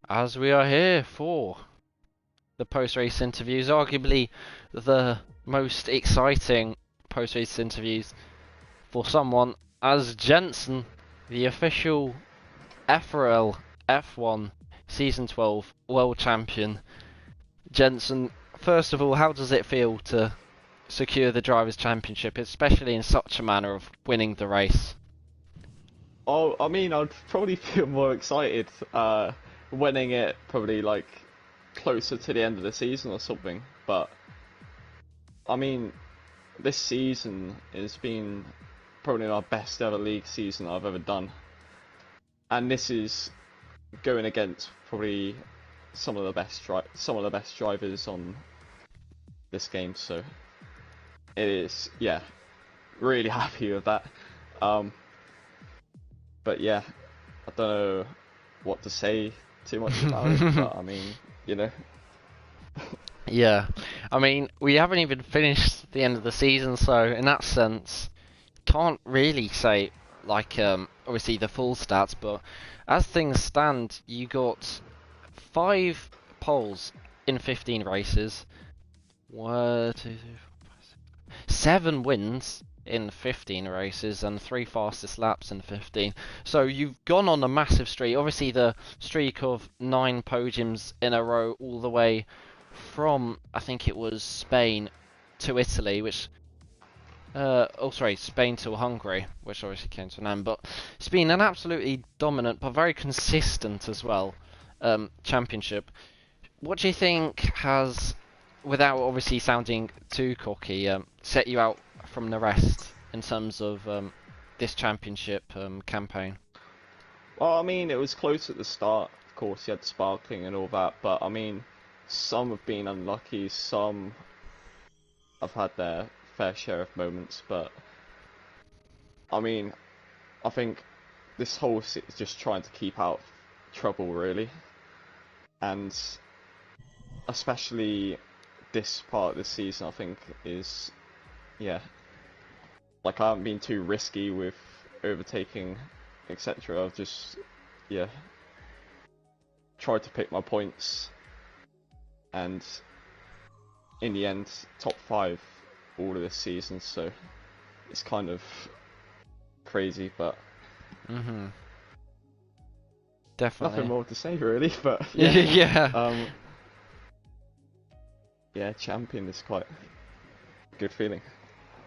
as we are here for the post-race interviews, arguably the most exciting post-race interviews for someone as Jensen, the official FRL F1 Season 12 World Champion. Jensen, first of all, how does it feel to secure the Drivers' Championship, especially in such a manner of winning the race? Oh, I mean, I'd probably feel more excited winning it probably like closer to the end of the season or something. But I mean, this season has been probably our best ever league season I've ever done, and this is going against probably some of the best drivers on this game. So it is, yeah, really happy with that. Um, but yeah, I don't know what to say too much about it, but I mean, you know. Yeah, I mean, we haven't even finished the end of the season, so in that sense, can't really say like obviously the full stats, but as things stand, you got 5 poles in 15 races, 1, 2, 3, 4, 5, 6, 7 wins in 15 races, and 3 fastest laps in 15. So you've gone on a massive streak. Obviously, the streak of 9 podiums in a row, all the way from I think it was Spain to Italy, which Spain to Hungary, which obviously came to an end. But it's been an absolutely dominant, but very consistent as well, championship. What do you think has, without obviously sounding too cocky, set you out from the rest in terms of this championship campaign? Well, I mean, it was close at the start. Of course, you had sparkling and all that, but I mean, some have been unlucky, some have had their fair share of moments, but I mean, I think this whole is just trying to keep out trouble, really, and especially this part of the season, I think is, yeah, like I haven't been too risky with overtaking, etc. I've just, yeah, tried to pick my points, and in the end, top 5 all of this season, so it's kind of crazy, but Definitely. nothing more to say really. But yeah, Yeah. yeah, champion is quite a good feeling.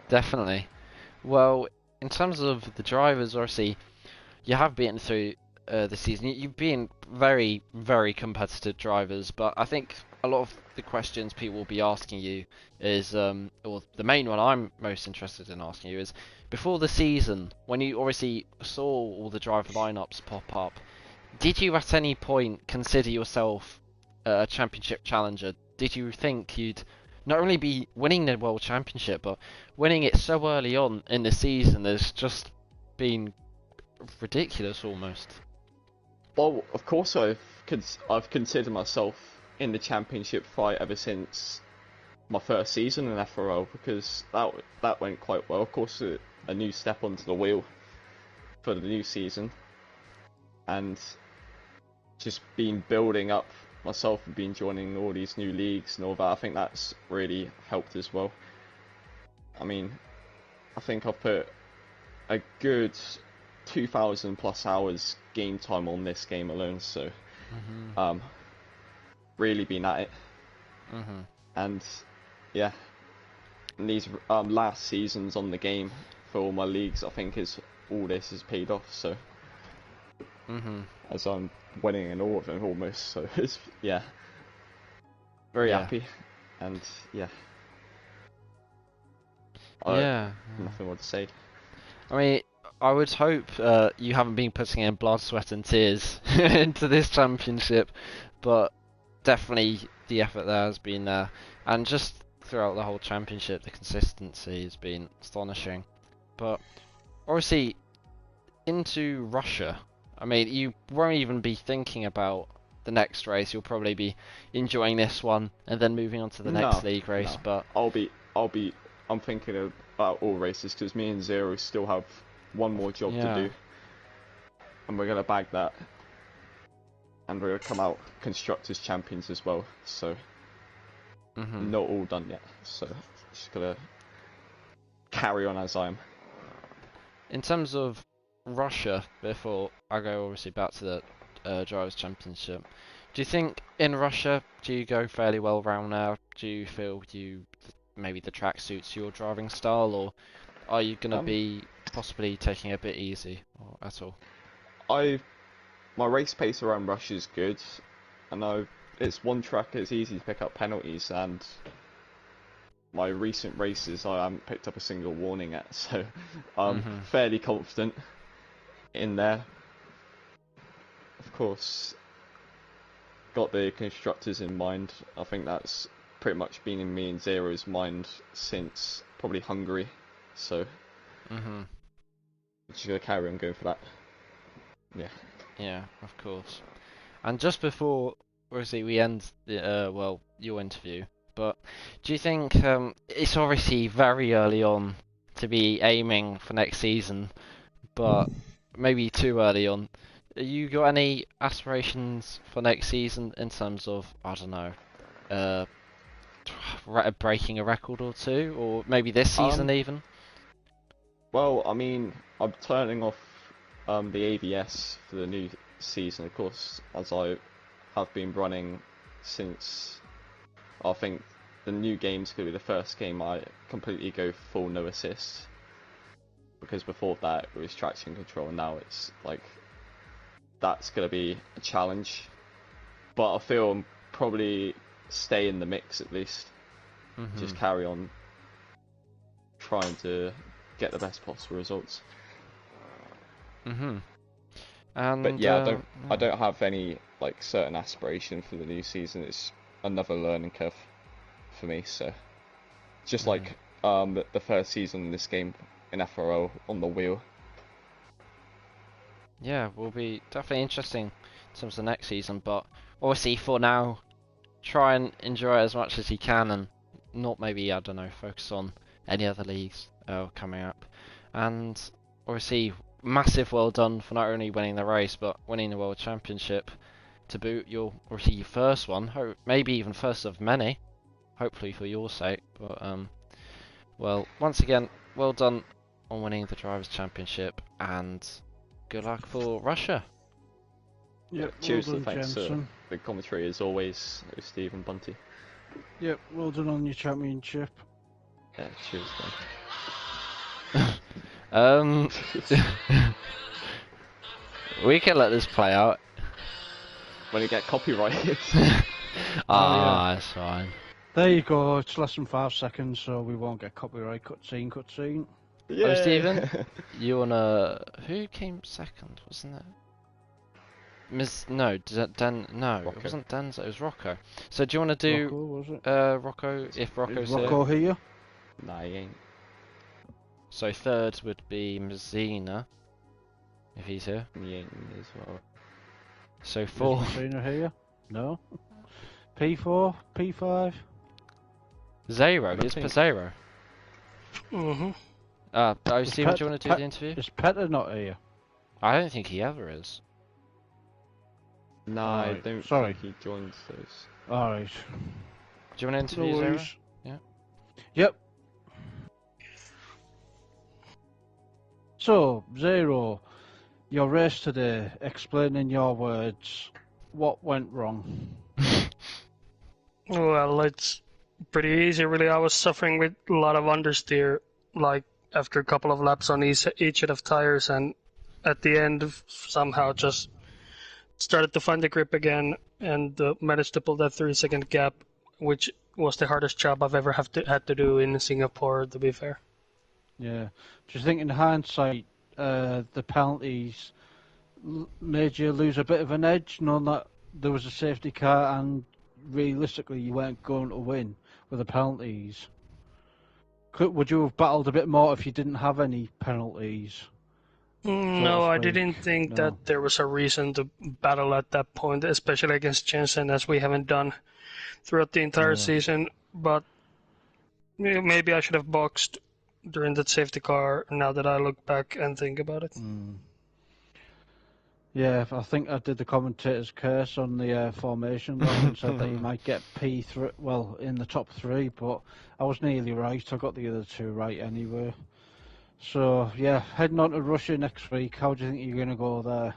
Definitely. Well, in terms of the drivers, obviously, you have beaten through the season. You've been very, very competitive drivers, but I think a lot of the questions people will be asking you is, or the main one I'm most interested in asking you is, before the season, when you obviously saw all the driver lineups pop up, did you at any point consider yourself a championship challenger? Did you think you'd not only be winning the world championship, but winning it so early on in the season has just been ridiculous almost? Well, of course I've considered myself in the championship fight ever since my first season in FRL, because that went quite well. Of course, a new step onto the wheel for the new season, and just been building up myself and been joining all these new leagues and all that. I think that's really helped as well. I mean, I think I've put a good 2,000 plus hours game time on this game alone, so really been at it. And yeah, and these last seasons on the game for all my leagues, I think is all this has paid off. So as I'm winning in all of them almost, so it's, yeah, very happy, and yeah, nothing more to say. I mean, I would hope you haven't been putting in blood, sweat, and tears into this championship, but definitely the effort there has been there, and just throughout the whole championship, the consistency has been astonishing. But obviously, into Russia, I mean, you won't even be thinking about the next race. You'll probably be enjoying this one and then moving on to the next league race. No. But I'm thinking about all races, because me and Zero still have one more job to do, and we're gonna bag that. and we're going to come out constructors champions as well. So not all done yet. So just gotta carry on as I am. In terms of Russia, before I go obviously back to the Drivers' Championship, do you think in Russia, do you go fairly well round now? Do you feel maybe the track suits your driving style, or are you going to be possibly taking it a bit easy or at all? My race pace around Russia is good. I know it's one track, it's easy to pick up penalties, and my recent races I haven't picked up a single warning at, so I'm fairly confident in there. Of course, got the constructors in mind. I think that's pretty much been in me and Zero's mind since probably Hungary, so just gonna carry on going for that. Yeah, of course. And just before obviously we end the your interview, but do you think it's obviously very early on to be aiming for next season, but maybe too early on? You got any aspirations for next season in terms of, I don't know, breaking a record or two, or maybe this season even? Well, I mean, I'm turning off the ABS for the new season, of course, as I have been running since I think the new game's going to be the first game I completely go full no assist, because before that it was traction control, and now it's like that's going to be a challenge, but I feel I'm probably stay in the mix at least. Just carry on trying to get the best possible results. And, but yeah, I don't have any like certain aspiration for the new season. It's another learning curve for me. So just like the first season in this game in FRL on the wheel. Yeah, will be definitely interesting in terms of next season. But obviously for now, try and enjoy it as much as you can, and not maybe, I don't know, focus on any other leagues coming up. And obviously, massive well done for not only winning the race, but winning the World Championship to boot. Your obviously your first one, maybe even first of many, hopefully for your sake. But well, once again, well done on winning the Drivers' Championship, and good luck for Russia. Yep, cheers, well done, thanks Jensen. the commentary as always, Steve and Bunty. Yep, well done on your championship. Yeah, cheers, man. We can let this play out. When you get copyrighted. Yeah. That's fine. There you go, it's less than 5 seconds, so we won't get copyright. Cutscene. Yeah. Oh, Stephen, you wanna... Who came second, wasn't it? No, Rocco. It wasn't Denzo, it was Rocco. So do you want to do Rocco, was it? Rocco, if Rocco's Is Rocco here? Nah, he ain't. So third would be Mazzina, if he's here. He ain't as well. So Is four. Messina here? No. P4, P5. Zero, here's Pizzero. Stephen, do you want to do the interview? Is Petter not here? I don't think he ever is. No, Alright, I don't sorry. think he joins those. Alright. Do you want to interview Zero? Yeah. Yep. So, Zero, your race today, explain in your words what went wrong. Well, it's pretty easy, really. I was suffering with a lot of understeer, like after a couple of laps on each set of tires, and at the end, somehow just started to find the grip again and managed to pull that 3-second gap, which was the hardest job I've ever had to do in Singapore, to be fair. Yeah. Do you think in hindsight the penalties made you lose a bit of an edge, knowing that there was a safety car and realistically you weren't going to win with the penalties? Would you have battled a bit more if you didn't have any penalties? No, I didn't think No. that there was a reason to battle at that point, especially against Jensen, as we haven't done throughout the entire season. But maybe I should have boxed during that safety car, now that I look back and think about it. Yeah, I think I did the commentator's curse on the formation log and said that you might get P3, well, in the top 3, but I was nearly right. I got the other 2 right anyway. So, yeah, heading on to Russia next week. How do you think you're going to go there?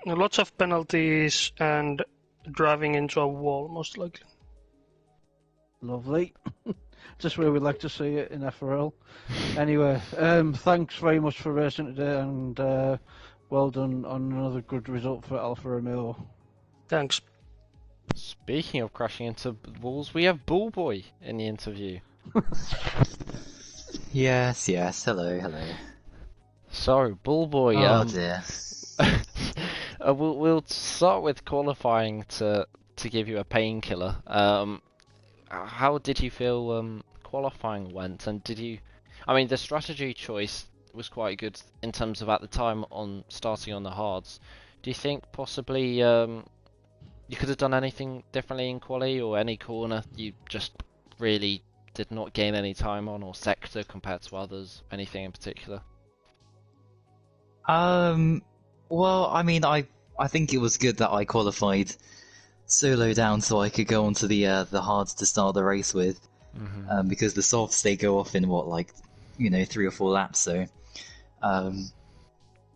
Lots of penalties and driving into a wall, most likely. Lovely. Just where we'd like to see it in FRL. Anyway, thanks very much for racing today, and well done on another good result for Alfa Romeo. Thanks. Speaking of crashing into walls, we have Bullboy in the interview. Yes, hello. So, Bullboy, Oh dear. we'll start with qualifying to give you a painkiller. How did you feel qualifying went, and did you? I mean, the strategy choice was quite good in terms of at the time on starting on the hards. Do you think possibly you could have done anything differently in quali, or any corner you just really did not gain any time on, or sector compared to others? Anything in particular? Well, I mean, I think it was good that I qualified so low down so I could go onto the hards to start the race with, because the softs they go off in what, like, 3 or 4 laps. So,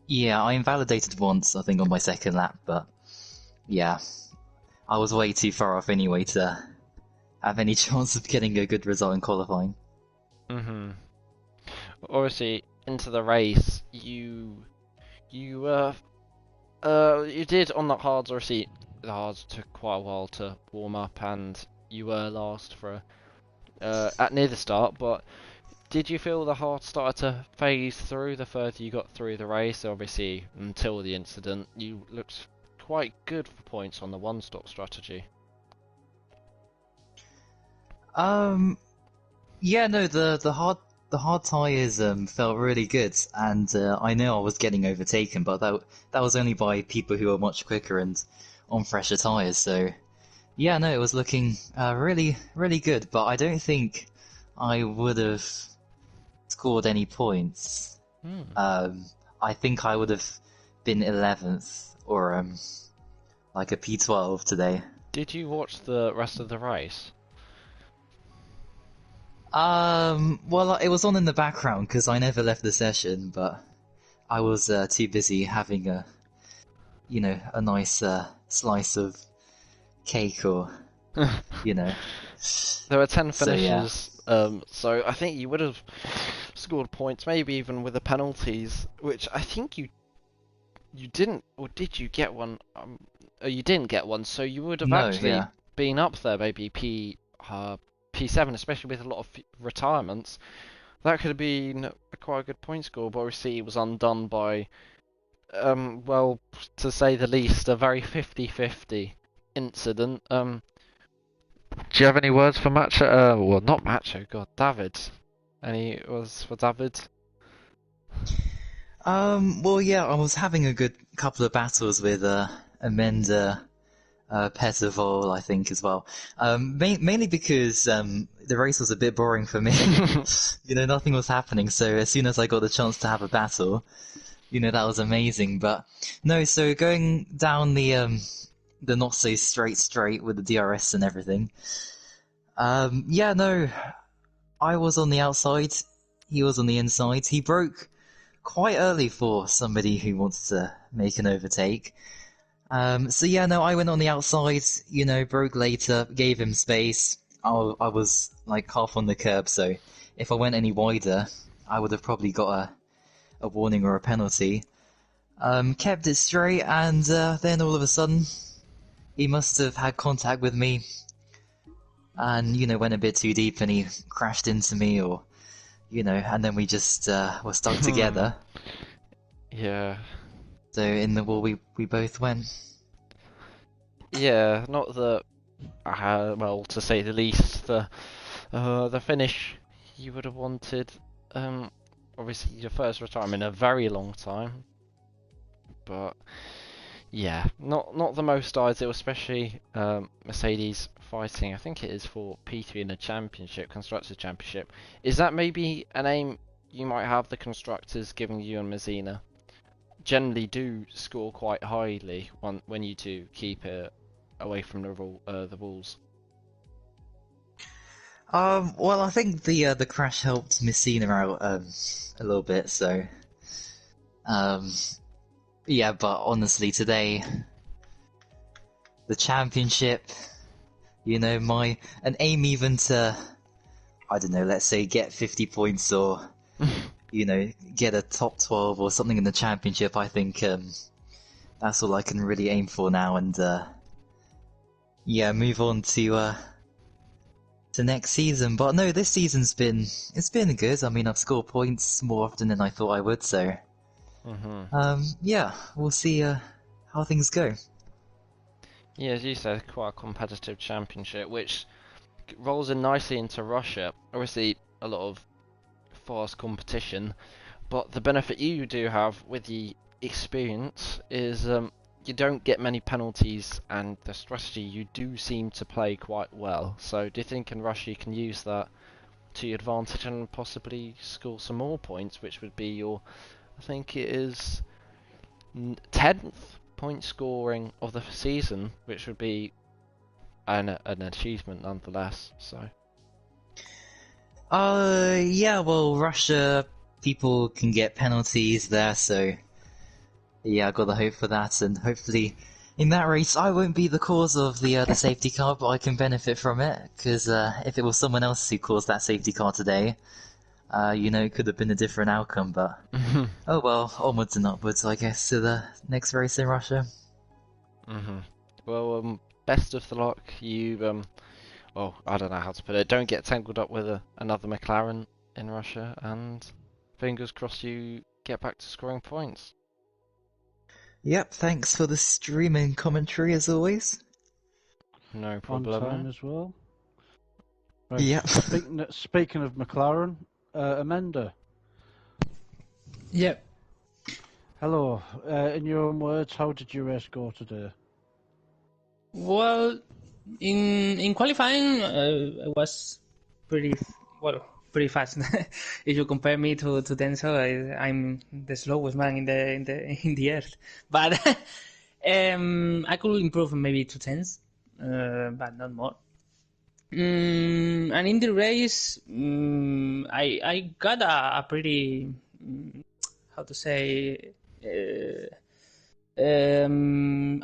yeah, I invalidated once, I think, on my second lap, but yeah, I was way too far off anyway to have any chance of getting a good result in qualifying. Obviously, into the race, you did on the hards. Obviously, the hards took quite a while to warm up, and you were last for at near the start. But did you feel the hards started to phase through the further you got through the race? Obviously, until the incident, you looked quite good for points on the one-stop strategy. Yeah, no, the hard tyres felt really good, and I know I was getting overtaken, but that was only by people who were much quicker and on fresher tyres. So yeah, no, it was looking really good, but I don't think I would have scored any points. I think I would have been 11th or like a P12 today. Did you watch the rest of the race? Well, it was on in the background because I never left the session, but I was too busy having a nice slice of cake, or There were 10 So, yeah. finishes, so I think you would have scored points, maybe even with the penalties, which I think you didn't, or did you get one? You didn't get one, so you would have No, actually yeah. been up there, maybe P7, especially with a lot of retirements. That could have been a quite a good point score, but obviously it was undone by, well, to say the least, a very 50-50 incident. Do you have any words for Macho? Well, not Macho, God, David. Any words for David? Well, yeah, I was having a good couple of battles with Amanda Pettervol, I think, as well. Mainly because the race was a bit boring for me. Nothing was happening, so as soon as I got the chance to have a battle, that was amazing. But no, so going down the not so straight with the DRS and everything. Yeah, no, I was on the outside, he was on the inside. He broke quite early for somebody who wants to make an overtake. So yeah, no, I went on the outside, broke later, gave him space. I was like half on the curb, so if I went any wider, I would have probably got a warning or a penalty. Kept it straight, and then all of a sudden, he must have had contact with me, and went a bit too deep, and he crashed into me, or and then we just were stuck together. Yeah. So in the wall, we both went. Yeah, not the, well, to say the least, the finish you would have wanted. Obviously your first retirement in a very long time, but yeah, not the most ideal, especially Mercedes fighting. I think it is for P3 in the championship, constructors championship. Is that maybe an aim you might have, the constructors giving you and Mazzina? generally do score quite highly when you do keep it away from the walls. Well, I think the crash helped Messina out a little bit. So, yeah. But honestly, today, the championship, an aim even to, I don't know, let's say get 50 points or, get a top 12 or something in the championship. I think that's all I can really aim for now, and yeah, move on to next season. But no, this season's been good. I mean, I've scored points more often than I thought I would. So, yeah, we'll see how things go. Yeah, as you said, quite a competitive championship, which rolls in nicely into Russia. Obviously, a lot of fast competition, but the benefit you do have with the experience is you don't get many penalties, and the strategy you do seem to play quite well. So do you think in Russia you can use that to your advantage and possibly score some more points, which would be your, I think it is 10th point scoring of the season, which would be an achievement nonetheless. So yeah, well, Russia, people can get penalties there, so yeah, I got the hope for that, and hopefully in that race I won't be the cause of the safety car, but I can benefit from it, because if it was someone else who caused that safety car today, it could have been a different outcome, but oh well, onwards and upwards, I guess, to the next race in Russia. Well, best of the luck. You well, I don't know how to put it. Don't get tangled up with another McLaren in Russia, and fingers crossed you get back to scoring points. Yep, thanks for the stream and commentary as always. No problem. On time as well. Right. Yep. Speaking of McLaren, Amanda. Yep. Hello. In your own words, how did your race go today? Well, in qualifying, I was pretty fast. If you compare me to Denzel, I'm the slowest man in the earth. But I could improve maybe 2 tenths, but not more. And in the race, I got a pretty how to say. I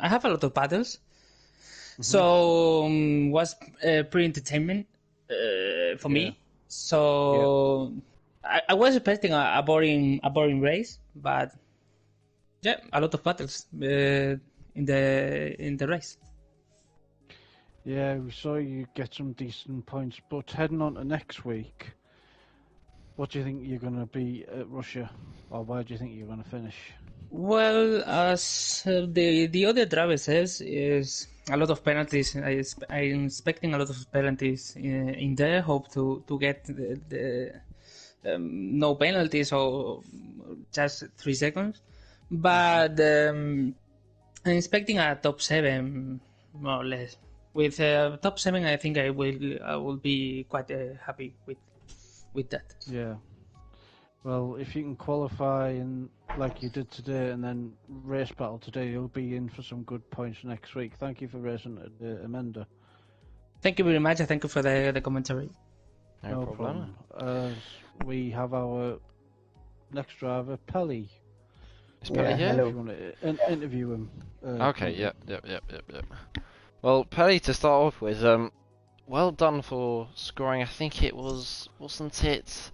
have a lot of battles. So was pretty entertainment for me. So I was expecting a boring race, but yeah, a lot of battles in the race. Yeah, we saw you get some decent points, but heading on to next week, what do you think you're going to be at Russia, or where do you think you're going to finish? Well, as the other driver says, is a lot of penalties. I'm expecting a lot of penalties in there. Hope to get the no penalties or just 3 seconds. But I'm expecting a top 7, more or less. With top 7, I think I will be quite happy with that. Yeah. Well, if you can qualify in like you did today, and then race battle today, you'll be in for some good points next week. Thank you for racing Amanda. Thank you very much. Thank you for the commentary. No problem. As we have our next driver, Pelly. Is Pelly here? If you want to interview him. Okay, yep. Well, Pelly, to start off with, well done for scoring, I think it was, wasn't it?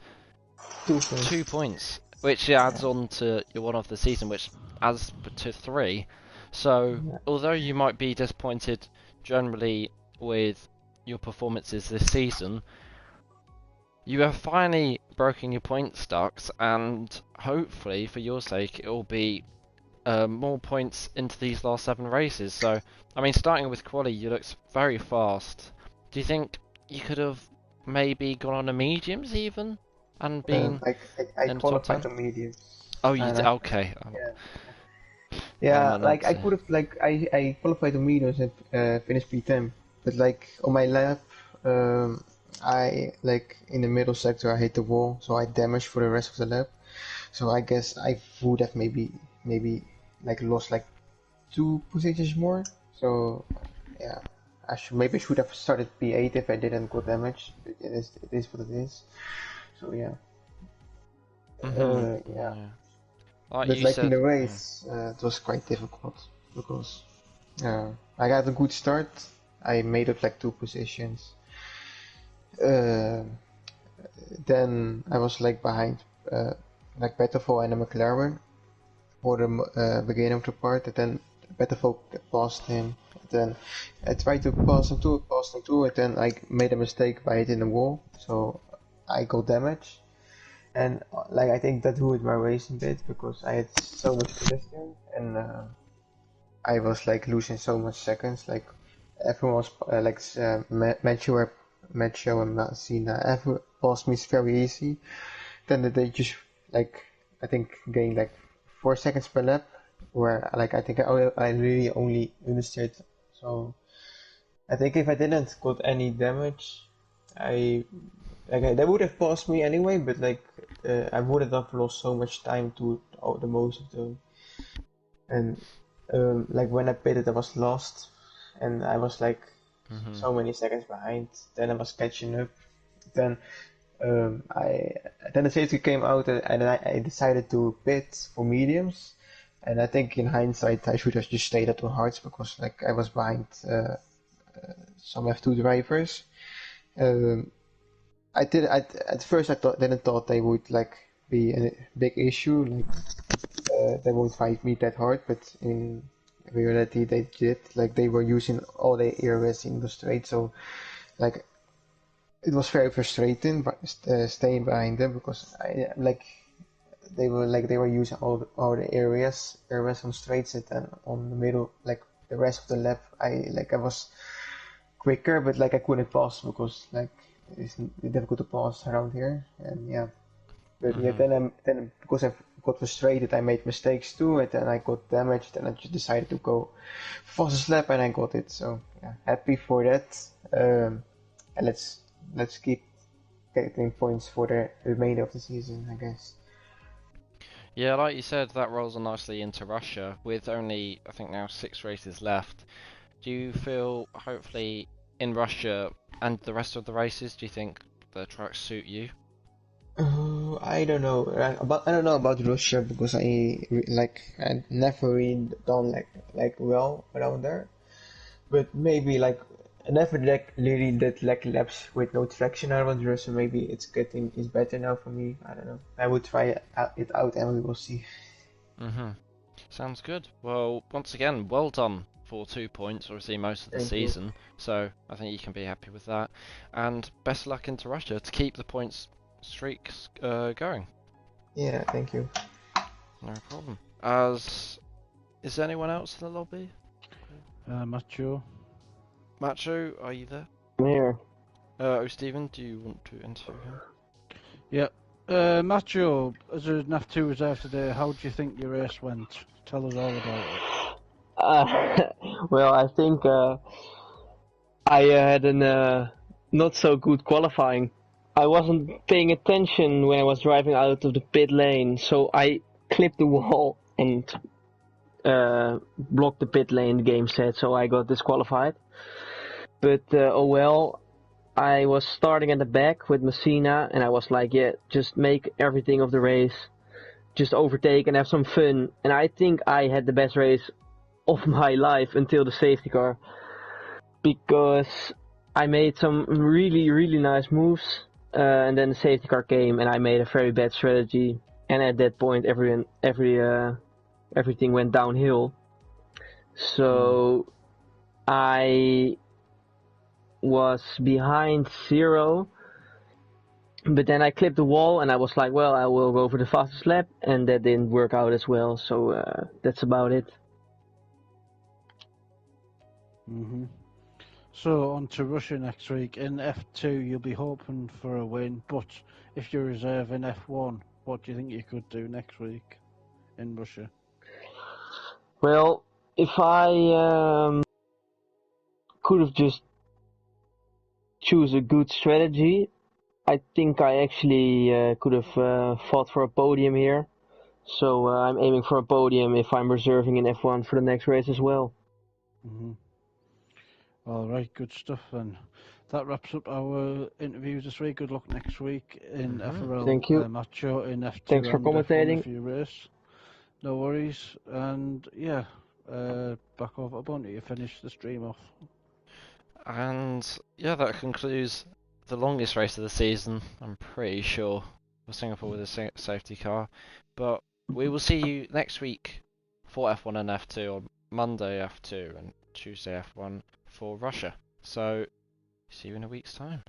2 points. 2 points, which adds on to your one of the season, which adds to 3. So, although you might be disappointed generally with your performances this season, you have finally broken your point stacks, and hopefully, for your sake, it will be more points into these last 7 races. So, I mean, starting with quali, you looked very fast. Do you think you could have maybe gone on a mediums even? And being I qualified on medium. Oh, you did? Okay. Yeah, like I could have, like I qualified on mediums and finished P10, but like on my lap, I like in the middle sector I hit the wall, so I damaged for the rest of the lap. So I guess I would have maybe maybe like lost like 2 positions more. So yeah, maybe I should have started P8 if I didn't go damage. But it is what it is. So yeah. Yeah. Like But you like in said, the race, it was quite difficult because I got a good start. I made up like 2 positions. Then I was like behind like Betterfall and a McLaren for the beginning of the part, and then Betterfall passed him. Then I tried to pass him too, and then I made a mistake by hitting the wall, so I got damage. And like I think that ruined my racing bit because I had so much pedestrian and I was like losing so much seconds. Like everyone was like Macho and Cena, everyone passed me very easy. Then they just like I think gained like 4 seconds per lap, where like I think I really only understood. So I think if I didn't got any damage, they would have passed me anyway, but like I would have lost so much time to the most of them. And like when I pitted, I was lost, and I was like so many seconds behind. Then I was catching up. Then then the safety came out, and I decided to pit for mediums. And I think in hindsight, I should have just stayed at the hards because like I was behind some F2 drivers. At first I didn't thought they would like be a big issue, like they won't fight me that hard, but in reality they did. Like they were using all their areas in the straight, so like it was very frustrating, but staying behind them because they were using all the areas on straights, and then on the middle, like the rest of the lap, I was quicker, but like I couldn't pass because like it's difficult to pass around here, and yeah. But yeah, then because I got frustrated, I made mistakes too, and then I got damaged, and I just decided to go fastest lap, and I got it. So yeah, happy for that. And let's keep getting points for the remainder of the season, I guess. Yeah, like you said, that rolls on nicely into Russia with only, I think now 6 races left. Do you feel, hopefully, in Russia and the rest of the races, do you think the tracks suit you? I don't know. I don't know about Russia because I never really done like well around there. But maybe like I never really did like laps with no traction around Russia. Maybe it's better now for me. I don't know. I will try it out and we will see. Sounds good. Well, once again, well done for 2 points, obviously most of the season. So I think you can be happy with that. And best of luck into Russia to keep the points streaks going. Yeah, thank you. No problem. Is there anyone else in the lobby? Macho. Macho, are you there? I'm here. Stephen, do you want to interview him? Yeah. Macho, as an F2 reserve today, how do you think your race went? Tell us all about it. Well, I think I had a not so good qualifying. I wasn't paying attention when I was driving out of the pit lane, so I clipped the wall and blocked the pit lane, the game said, so I got disqualified. But oh well, I was starting at the back with Messina, and I was like, yeah, just make everything of the race, just overtake and have some fun. And I think I had the best race of my life until the safety car, because I made some really, really nice moves, and then the safety car came, and I made a very bad strategy. And at that point, everything went downhill. So I was behind 0, but then I clipped the wall, and I was like, well, I will go for the fastest lap, and that didn't work out as well. So that's about it. So on to Russia next week. In F2, you'll be hoping for a win, but if you're reserve in F1, what do you think you could do next week in Russia? Well, if I could have just choose a good strategy, I think I actually could have fought for a podium here. So I'm aiming for a podium if I'm reserving in F1 for the next race as well. Mhm. All right, good stuff. And that wraps up our interviews this week. Good luck next week in FRL Thank you. Macho, in F2 Thanks for and F1 if commentating. you race. No worries. And yeah, back over to Bunty to finish the stream off. And yeah, that concludes the longest race of the season, I'm pretty sure, for Singapore with a safety car. But we will see you next week for F1 and F2, on Monday F2 and Tuesday F1 for Russia. So, see you in a week's time.